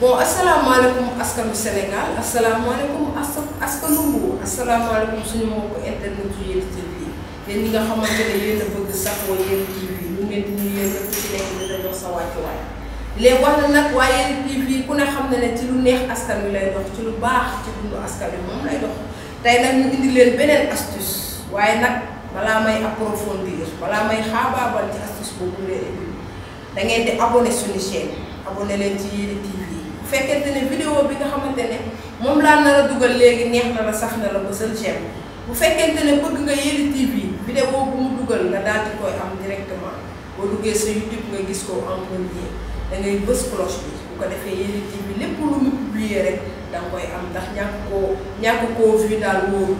bon asalaamaaleykum askanu Sénégal asalaamaaleykum askanu Mbour asalaamaaleykum suñu mbokku internet yu Yelli TV yéen ñi nga xamante ne yéen a bëgg saxoo Yelli TV ñu ngeen di nuyu yéen ku ci nekk dina jox sa wàccuwaay léegi wax na nag waa Yelli TV ku ne xam na ne ci lu neex askan wi lay dox ci lu baax ci dundu askan wi moom lay dox tey nag ñu indi leen beneen astuce waaye nag balaa may approfondir balaa may xaabaabal ci astuce boobu leen indi da ngeen di abonné suñu chaîne abonné leen ci Yelli TV bu fekkente ne vidéo bi nga xamante ne moom laa nar a dugal léegi neex na la sax na la bësal j'aime bu fekkente ne bëgg nga Yelli TV vidéo bu mu dugal nga daal di koy am directement boo duggee sa YouTube nga gis ko en premier da ngay bës cloche bi bu ko defee Yelli TV lépp lu mu publier rek da nga koy am ndax ñàkk koo vu daal wóoru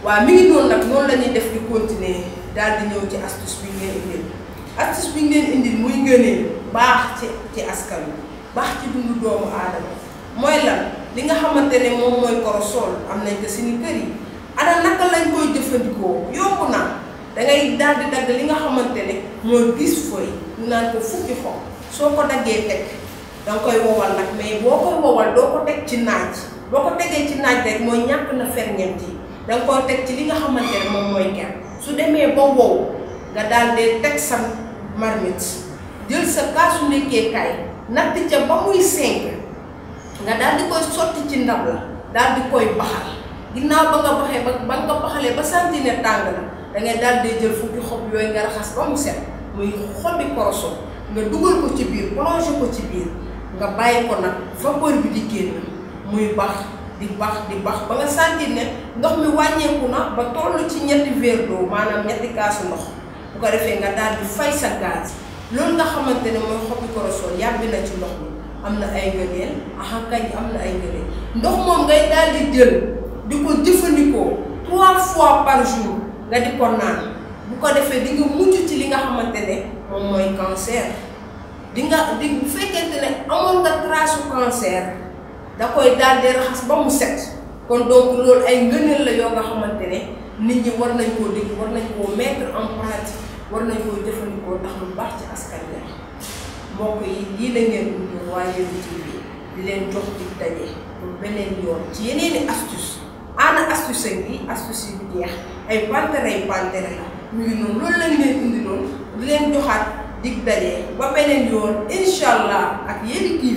waaw mi ngi noonu nag noonu la ñuy def di continuer daal di ñëw ci astuce bi ngeen indil astuce bi ngeen indil muy ngëneel baax ci askan wi baax ci dundu doomu aadama mooy lan li nga xamante ne moom mooy korosol am nañ ko suñu kër yi ana naka lañ koy jëfandikoo yomb na dangay daal di dagg li nga xamante ne mooy 10 feuilles ñu naan ko fukki xob soo ko daggee teg danga koy wowal nag mais boo koy wowal doo ko teg ci naaj boo ko tegee ci naaj rek mooy ñàkk na ferñeent yi danga koy teg ci li nga xamante ne moom mooy ker su demee ba wow nga daal dee teg sa marmite jël sa kaasu nekkeekaay natt ca ba muy 5 nga daal di koy sotti ci ndab la daal di koy baxal ginnaaw ba nga baxee ba nga baxalee ba sentir ne tàng na da ngay daal di jël fukki xob yooyu nga raxas ba mu set muy xobi korosol nga dugal ko ci biir plongé ko ci biir nga bàyyi ko nag vapeur bi di génn muy bax di bax ba nga sentir ne ndox mi wàññeeku na ba toll ci ñetti verre d'eau maanaam ñetti kaasu ndox bu ko defee nga daal di fay sa gaz loolu nga xamante ne mooy xobi korosol yàbbi na ci ndox mi am na ay ngëneel kañ am na ay ngëneel ndox moom ngay daal di jël di ko jëfandikoo 3 fois par jour nga di ko naan bu ko defee di nga mucc ci li nga xamante ne moom mooy cancer bu fekkente ne amoon nga trace cancer da koy daal di raxas ba mu set kon donc loolu ay ngëneel la yoo nga xamante ne nit ñi war nañ koo dégg war nañ koo mettre en pratique war nañ koo jëfandikoo ndax lu baax ci askan wi mbokk yi lii la ngeen dundal waa Yelli TV di leen jox di daje pour beneen yoon ci yeneeni astuce ana astuce yi astuce yu jeex ay pantere la ñu ngi noonu loolu lañ leen indi loon di leen joxaat dig daje ba beneen yoon incha allah ak Yelli TV.